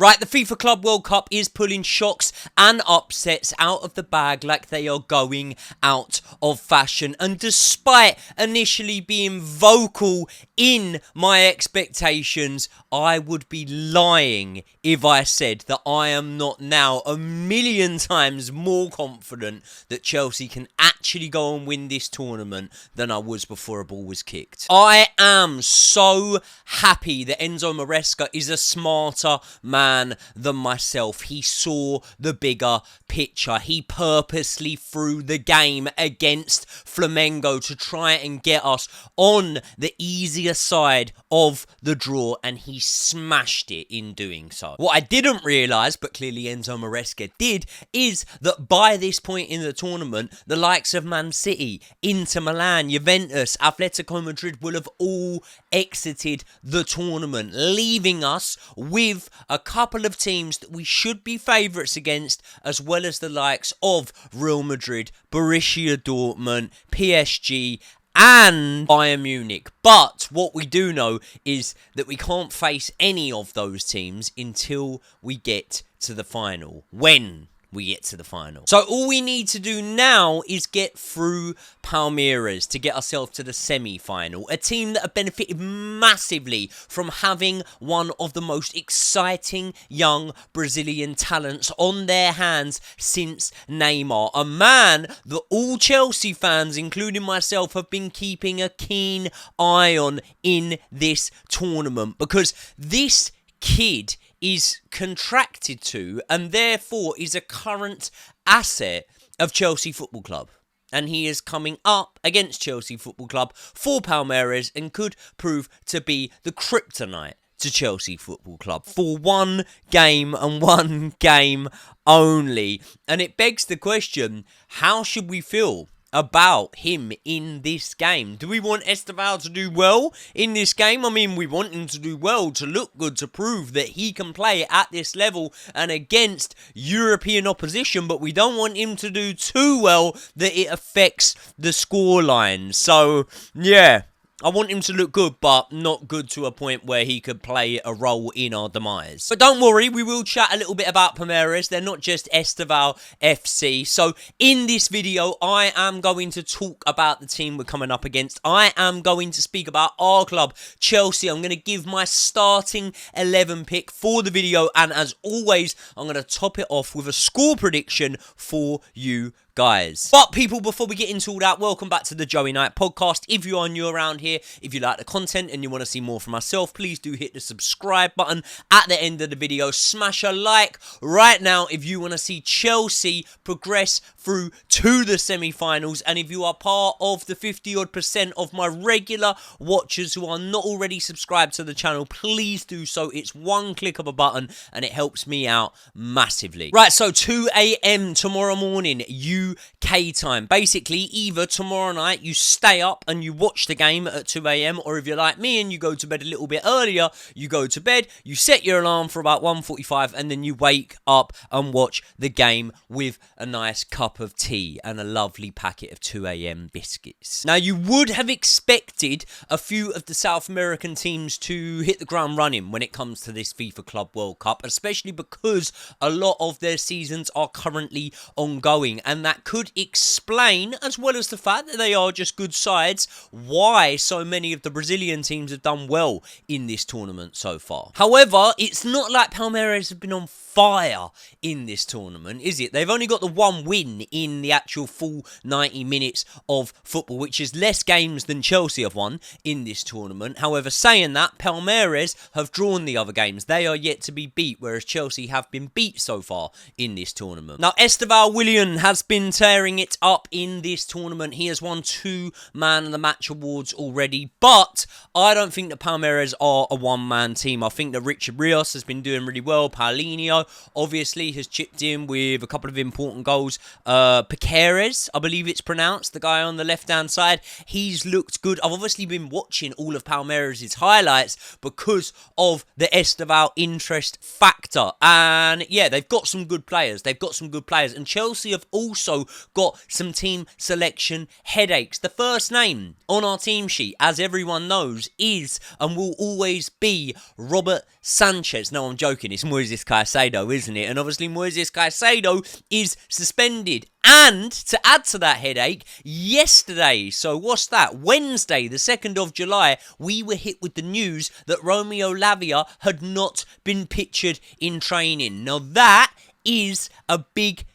Right, the FIFA Club World Cup is pulling shocks and upsets out of the bag like they are going out of fashion. And despite initially being vocal in my expectations, I would be lying if I said that I am not now a million times more confident that Chelsea can actually go and win this tournament than I was before a ball was kicked. I am so happy that Enzo Maresca is a smarter man than myself. He saw the bigger picture. He purposely threw the game against Flamengo to try and get us on the easier side of the draw, and he smashed it in doing so. What I didn't realise, but clearly Enzo Maresca did, is that by this point in the tournament, the likes of Man City, Inter Milan, Juventus, Atletico Madrid will have all exited the tournament, leaving us with a couple of teams that we should be favourites against, as well as the likes of Real Madrid, Borussia Dortmund, PSG, and Bayern Munich. But what we do know is that we can't face any of those teams until we get to the final. When we get to the final. So all we need to do now is get through Palmeiras to get ourselves to the semi-final. A team that have benefited massively from having one of the most exciting young Brazilian talents on their hands since Neymar. A man that all Chelsea fans, including myself, have been keeping a keen eye on in this tournament. Because this kid is contracted to and therefore is a current asset of Chelsea Football Club. And he is coming up against Chelsea Football Club for Palmeiras and could prove to be the kryptonite to Chelsea Football Club for one game and one game only. And it begs the question, how should we feel about him in this game? Do we want Estevao to do well in this game? I mean, we want him to do well, to look good, to prove that he can play at this level and against European opposition, but we don't want him to do too well that it affects the scoreline. So, yeah, I want him to look good, but not good to a point where he could play a role in our demise. But don't worry, we will chat a little bit about Palmeiras. They're not just Estevao FC. So in this video, I am going to talk about the team we're coming up against. I am going to speak about our club, Chelsea. I'm going to give my starting 11 pick for the video. And as always, I'm going to top it off with a score prediction for you guys. But people, before we get into all that, welcome back to the Joey Knight podcast. If you are new around here, if you like the content and you want to see more from myself, please do hit the subscribe button at the end of the video. Smash a like right now if you want to see Chelsea progress through to the semi-finals. And if you are part of the 50-odd% of my regular watchers who are not already subscribed to the channel, please do so. It's one click of a button and it helps me out massively. Right, so 2 a.m. tomorrow morning, UK time. Basically, either tomorrow night you stay up and you watch the game at 2 a.m, or if you're like me and you go to bed a little bit earlier, you go to bed, you set your alarm for about 1:45, and then you wake up and watch the game with a nice cup of tea and a lovely packet of 2 a.m. biscuits. Now, you would have expected a few of the South American teams to hit the ground running when it comes to this FIFA Club World Cup, especially because a lot of their seasons are currently ongoing, and that could explain, as well as the fact that they are just good sides, why so many of the Brazilian teams have done well in this tournament so far. However, it's not like Palmeiras have been on fire in this tournament, is it? They've only got the one win in the actual full 90 minutes of football, which is less games than Chelsea have won in this tournament. However, saying that, Palmeiras have drawn the other games. They are yet to be beat, whereas Chelsea have been beat so far in this tournament. Now, Estevao Willian has been tearing it up in this tournament. He has won 2 Man of the Match awards already, but I don't think that Palmeiras are a one-man team. I think that Richard Rios has been doing really well. Paulinho obviously has chipped in with a couple of important goals. Piqueires, I believe it's pronounced, the guy on the left-hand side, he's looked good. I've obviously been watching all of Palmeiras' highlights because of the Estevao interest factor. And yeah, they've got some good players. And Chelsea have also also got some team selection headaches. The first name on our team sheet, as everyone knows, is and will always be Robert Sanchez. No, I'm joking. It's Moises Caicedo, isn't it? And obviously Moises Caicedo is suspended. And to add to that headache, yesterday, so what's that? Wednesday, the 2nd of July, we were hit with the news that Romeo Lavia had not been pictured in training. Now that is a big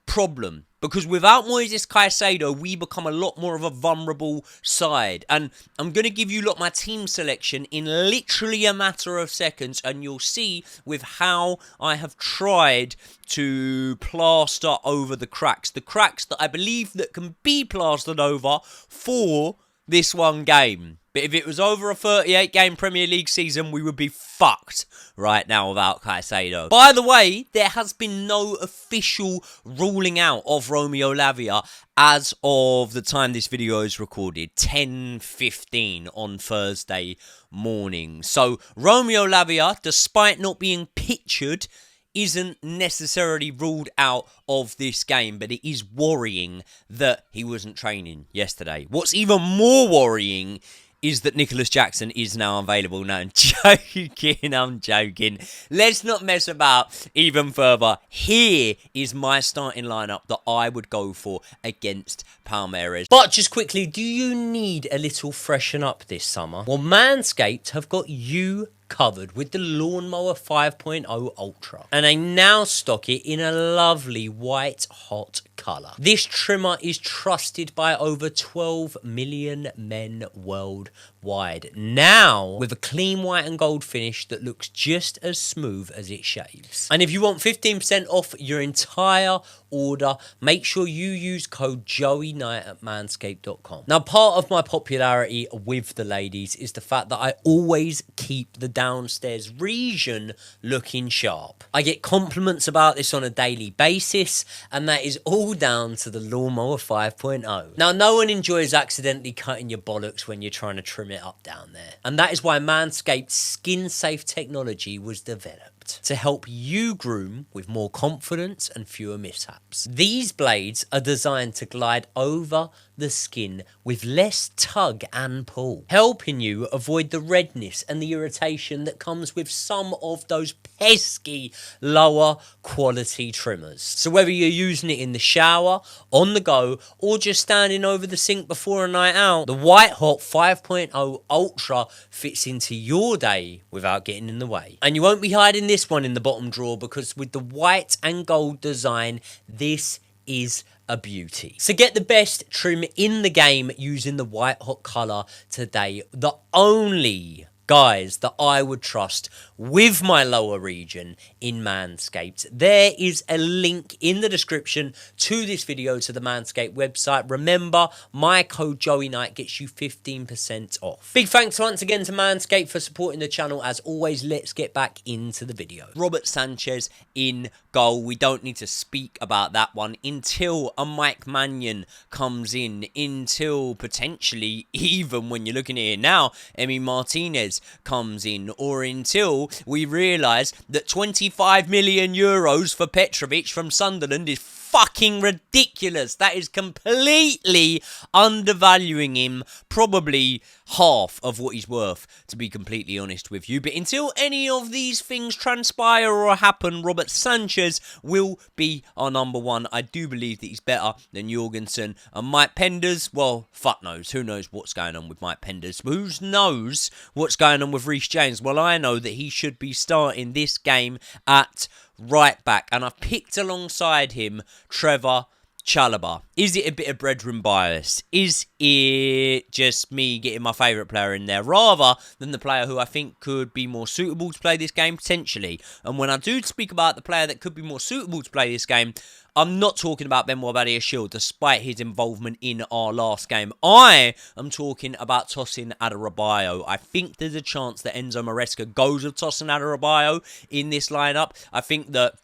problem. Because without Moises Caicedo, we become a lot more of a vulnerable side. And I'm going to give you my team selection in literally a matter of seconds. And you'll see with how I have tried to plaster over the cracks. The cracks that I believe that can be plastered over for this one game. But if it was over a 38-game Premier League season, we would be fucked right now without Caicedo. By the way, there has been no official ruling out of Romeo Lavia as of the time this video is recorded, 10:15 on Thursday morning. So Romeo Lavia, despite not being pictured, isn't necessarily ruled out of this game, but it is worrying that he wasn't training yesterday. What's even more worrying is that Nicholas Jackson is now available. No, I'm joking. Let's not mess about even further. Here is my starting lineup that I would go for against Palmeiras. But just quickly, do you need a little freshen up this summer? Well, Manscaped have got you covered with the Lawnmower 5.0 Ultra, and they now stock it in a lovely white hot colour. This trimmer is trusted by over 12 million men worldwide, now with a clean white and gold finish that looks just as smooth as it shaves. And if you want 15% off your entire order, make sure you use code JoeyKnight at manscaped.com. Now, part of my popularity with the ladies is the fact that I always keep the downstairs region looking sharp. I get compliments about this on a daily basis, and that is all down to the Lawnmower 5.0. Now, no one enjoys accidentally cutting your bollocks when you're trying to trim it up down there, and that is why Manscaped's skin-safe technology was developed to help you groom with more confidence and fewer mishaps. These blades are designed to glide over the skin with less tug and pull, helping you avoid the redness and the irritation that comes with some of those pesky lower quality trimmers. So whether you're using it in the shower, on the go, or just standing over the sink before a night out, the White Hot 5.0 Ultra fits into your day without getting in the way. And you won't be hiding this one in the bottom drawer, because with the white and gold design, this is a beauty. So get the best trim in the game using the white hot colour today. The only guys that I would trust with my lower region in Manscaped. There is a link in the description to this video to the Manscaped website. Remember, my code JoeyKnight gets you 15% off. Big thanks once again to Manscaped for supporting the channel. As always, let's get back into the video. Robert Sanchez in goal. We don't need to speak about that one until a Mike Maignan comes in, until potentially, even when you're looking at it now, Emi Martinez comes in, or until we realise that 25 million euros for Petrovic from Sunderland is fucking ridiculous. That is completely undervaluing him, probably half of what he's worth, to be completely honest with you. But until any of these things transpire or happen, Robert Sanchez will be our number one. I do believe that he's better than Jorgensen and Mike Penders. Well, fuck knows. Who knows what's going on with Mike Penders? Who knows what's going on with Reece James? Well, I know that he should be starting this game at right back, and I've picked alongside him Trevor Chalobah. Is it a bit of brethren bias? Is it just me getting my favourite player in there rather than the player who I think could be more suitable to play this game? Potentially. And when I do speak about the player that could be more suitable to play this game, I'm not talking about Benoit Badiashile, despite his involvement in our last game. I am talking about Tosin Adarabioyo. I think there's a chance that Enzo Maresca goes with Tosin Adarabioyo in this lineup. I think that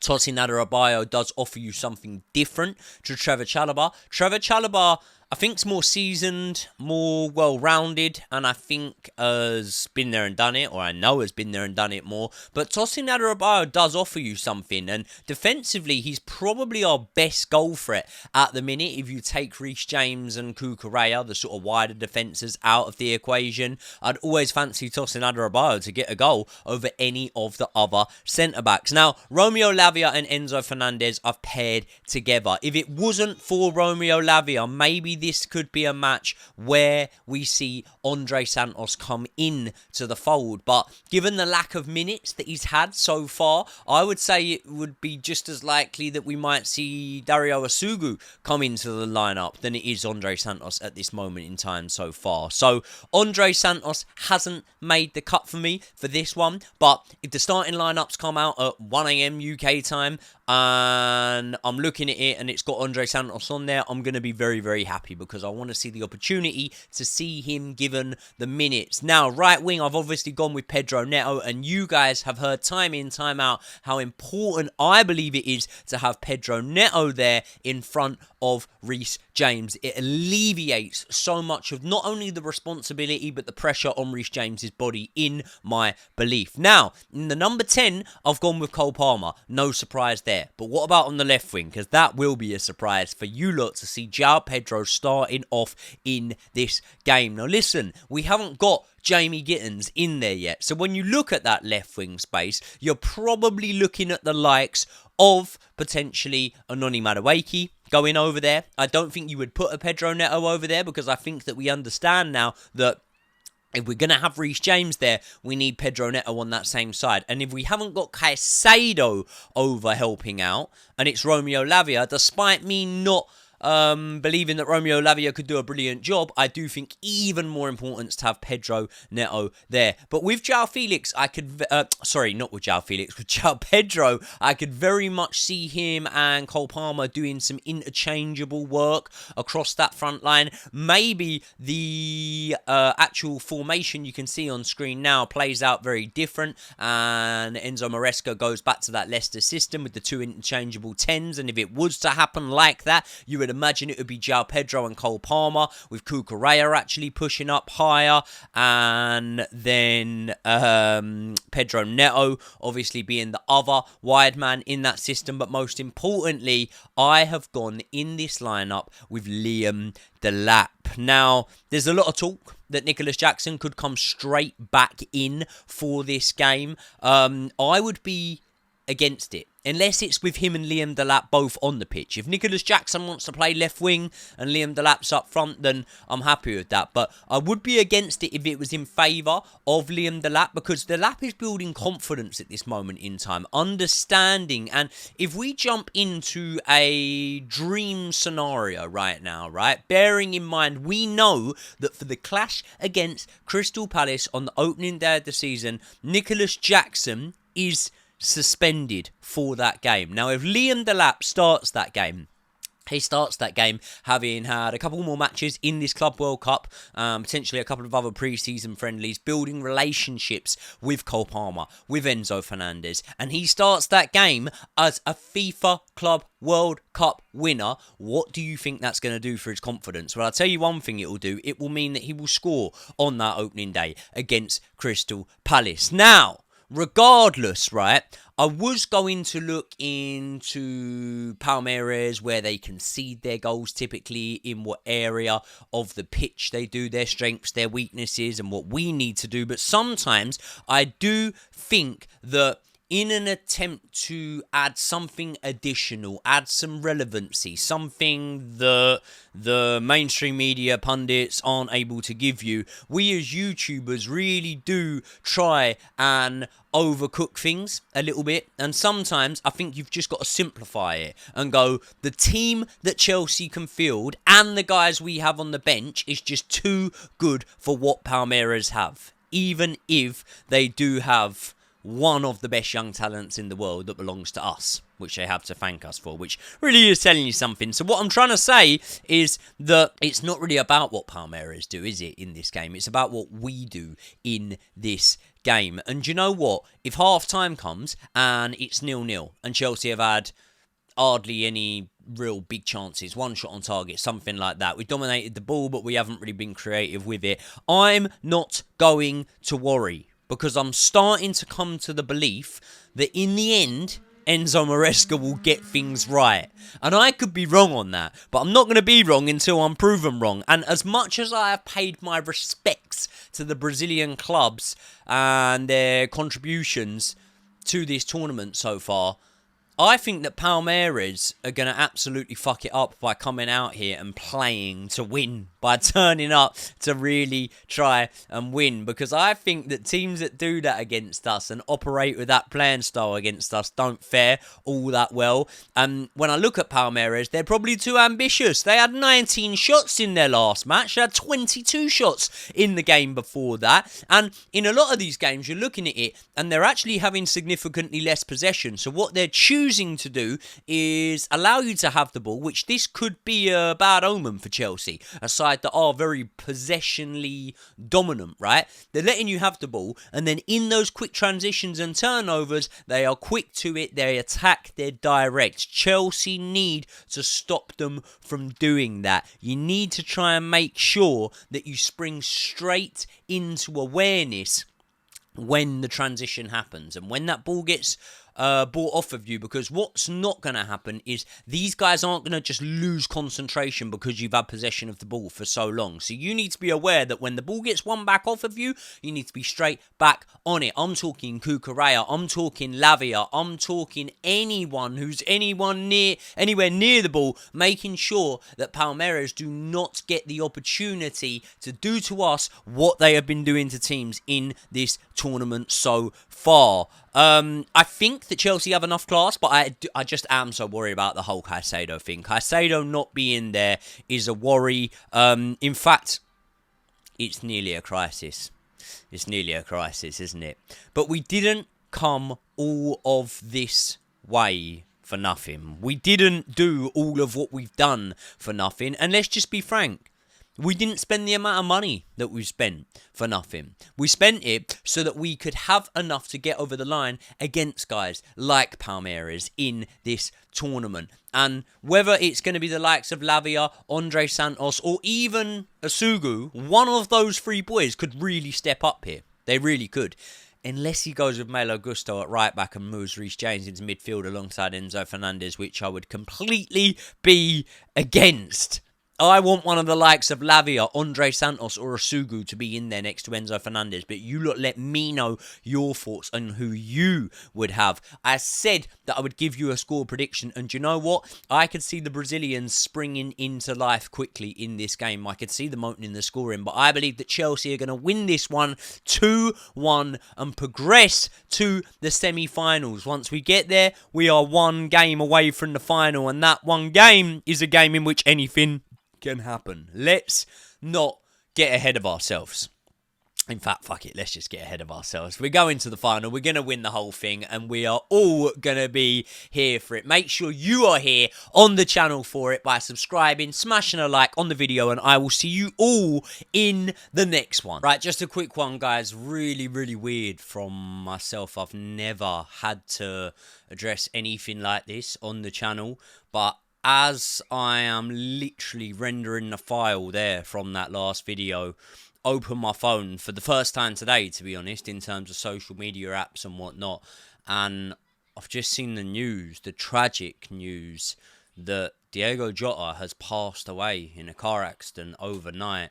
Tosin Adarabioyo does offer you something different to Trevor Chalobah. Trevor Chalobah, I think it's more seasoned, more well-rounded, and I think has been there and done it, or I know has been there and done it more. But Tosin Adarabioyo does offer you something, and defensively, he's probably our best goal threat at the minute. If you take Reece James and Cucurella, the sort of wider defences, out of the equation, I'd always fancy Tosin Adarabioyo to get a goal over any of the other centre-backs. Now, Romeo Lavia and Enzo Fernandez are paired together. If it wasn't for Romeo Lavia, maybe this could be a match where we see Andre Santos come in to the fold. But given the lack of minutes that he's had so far, I would say it would be just as likely that we might see Dario Asugu come into the lineup than it is Andre Santos at this moment in time so far. So Andre Santos hasn't made the cut for me for this one. But if the starting lineups come out at 1 a.m. UK time and I'm looking at it and it's got Andre Santos on there, I'm going to be very, very happy because I want to see the opportunity to see him given the minutes. Now, right wing, I've obviously gone with Pedro Neto, and you guys have heard time in, time out how important I believe it is to have Pedro Neto there in front of Reece James. It alleviates so much of not only the responsibility but the pressure on Reece James's body, in my belief. Now, in the number 10, I've gone with Cole Palmer. No surprise there. But what about on the left wing? Because that will be a surprise for you lot to see João Pedro starting off in this game. Now listen, we haven't got Jamie Gittins in there yet. So when you look at that left wing space, you're probably looking at the likes of potentially Anoni Madueke going over there. I don't think you would put a Pedro Neto over there because I think that we understand now that if we're going to have Reece James there, we need Pedro Neto on that same side. And if we haven't got Caicedo over helping out, and it's Romeo Lavia, despite me not believing that Romeo Lavia could do a brilliant job, I do think even more important to have Pedro Neto there. But with João Felix, I could... not with João Felix, with João Pedro, I could very much see him and Cole Palmer doing some interchangeable work across that front line. Maybe the actual formation you can see on screen now plays out very different, and Enzo Maresca goes back to that Leicester system with the two interchangeable 10s, and if it was to happen like that, you would imagine it would be João Pedro and Cole Palmer, with Cucurella actually pushing up higher, and then Pedro Neto obviously being the other wide man in that system. But most importantly, I have gone in this lineup with Liam Delap. Now, there's a lot of talk that Nicholas Jackson could come straight back in for this game. I would be against it, unless it's with him and Liam Delap both on the pitch. If Nicholas Jackson wants to play left wing and Liam Delap's up front, then I'm happy with that. But I would be against it if it was in favour of Liam Delap, because Delap is building confidence at this moment in time, understanding. And if we jump into a dream scenario right now, right, bearing in mind we know that for the clash against Crystal Palace on the opening day of the season, Nicholas Jackson is suspended for that game. Now, if Liam Delap starts that game, he starts that game having had a couple more matches in this Club World Cup, potentially a couple of other pre-season friendlies, building relationships with Cole Palmer, with Enzo Fernandez, and he starts that game as a FIFA Club World Cup winner. What do you think that's going to do for his confidence? Well, I'll tell you one thing it will do. It will mean that he will score on that opening day against Crystal Palace. Now, regardless, right, I was going to look into Palmeiras, where they concede their goals typically, in what area of the pitch they do, their strengths, their weaknesses, and what we need to do. But sometimes I do think that in an attempt to add something additional, add some relevancy, something that the mainstream media pundits aren't able to give you, we as YouTubers really do try and overcook things a little bit. And sometimes I think you've just got to simplify it and go, the team that Chelsea can field and the guys we have on the bench is just too good for what Palmeiras have, even if they do have one of the best young talents in the world that belongs to us, which they have to thank us for, which really is telling you something. So what I'm trying to say is that it's not really about what Palmeiras do, is it, in this game? It's about what we do in this game. And you know what? If half-time comes and it's 0-0 and Chelsea have had hardly any real big chances, one shot on target, something like that. We dominated the ball, but we haven't really been creative with it. I'm not going to worry, because I'm starting to come to the belief that in the end, Enzo Maresca will get things right. And I could be wrong on that, but I'm not going to be wrong until I'm proven wrong. And as much as I have paid my respects to the Brazilian clubs and their contributions to this tournament so far, I think that Palmeiras are going to absolutely fuck it up by coming out here and playing to win, by turning up to really try and win. Because I think that teams that do that against us and operate with that playing style against us don't fare all that well. And when I look at Palmeiras, they're probably too ambitious. They had 19 shots in their last match. They had 22 shots in the game before that. And in a lot of these games, you're looking at it and they're actually having significantly less possession. So what they're choosing to do is allow you to have the ball, which this could be a bad omen for Chelsea, a side that are very possessionally dominant, right? They're letting you have the ball, and then in those quick transitions and turnovers, they are quick to it, they attack, they're direct. Chelsea need to stop them from doing that. You need to try and make sure that you spring straight into awareness when the transition happens and when that ball gets bought off of you, because what's not going to happen is these guys aren't going to just lose concentration because you've had possession of the ball for so long. So you need to be aware that when the ball gets won back off of you, you need to be straight back on it. I'm talking Cucurella, I'm talking Lavia, I'm talking anyone who's anywhere near the ball, making sure that Palmeiras do not get the opportunity to do to us what they have been doing to teams in this tournament so far. I think that Chelsea have enough class, but I just am so worried about the whole Caicedo thing. Caicedo not being there is a worry. In fact, it's nearly a crisis. It's nearly a crisis, isn't it? But we didn't come all of this way for nothing. We didn't do all of what we've done for nothing. And let's just be frank. We didn't spend the amount of money that we spent for nothing. We spent it so that we could have enough to get over the line against guys like Palmeiras in this tournament. And whether it's going to be the likes of Lavia, Andre Santos, or even Asugu, one of those three boys could really step up here. They really could. Unless he goes with Malo Gusto at right back and moves Reece James into midfield alongside Enzo Fernandez, which I would completely be against. I want one of the likes of Lavia, Andre Santos or Asugu to be in there next to Enzo Fernandez. But you lot let me know your thoughts on who you would have. I said that I would give you a score prediction. And do you know what? I could see the Brazilians springing into life quickly in this game. I could see them opening the scoring. But I believe that Chelsea are going to win this one 2-1 and progress to the semi-finals. Once we get there, we are one game away from the final. And that one game is a game in which anything can happen. Let's not get ahead of ourselves. In fact, fuck it, let's just get ahead of ourselves. We're going to the final, we're going to win the whole thing, and we are all going to be here for it. Make sure you are here on the channel for it by subscribing, smashing a like on the video, and I will see you all in the next one. Right, just a quick one, guys. Really, really weird from myself. I've never had to address anything like this on the channel, but as I am literally rendering the file there from that last video, open my phone for the first time today, to be honest, in terms of social media apps and whatnot, and I've just seen the news, the tragic news, that Diogo Jota has passed away in a car accident overnight.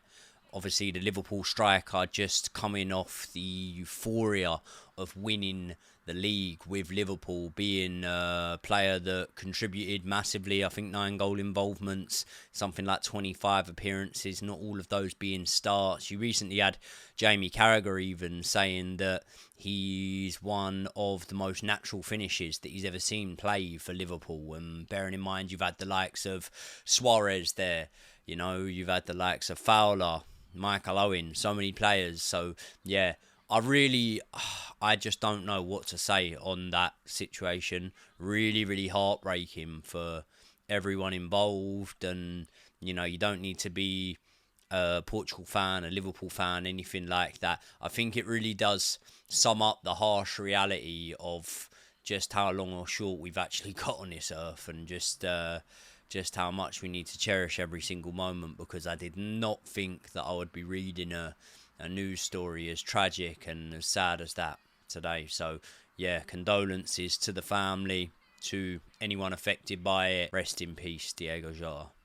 Obviously, the Liverpool striker just coming off the euphoria of winning the league with Liverpool, being a player that contributed massively. I think 9 goal involvements, something like 25 appearances, not all of those being starts. You recently had Jamie Carragher even saying that he's one of the most natural finishes that he's ever seen play for Liverpool. And bearing in mind, you've had the likes of Suarez there, you know, you've had the likes of Fowler, Michael Owen, so many players. So, yeah, I just don't know what to say on that situation. Really, really heartbreaking for everyone involved. And, you know, you don't need to be a Portugal fan, a Liverpool fan, anything like that. I think it really does sum up the harsh reality of just how long or short we've actually got on this earth, and just just how much we need to cherish every single moment, because I did not think that I would be reading a news story as tragic and as sad as that today. So yeah, condolences to the family, to anyone affected by it. Rest in peace, Diego Jota.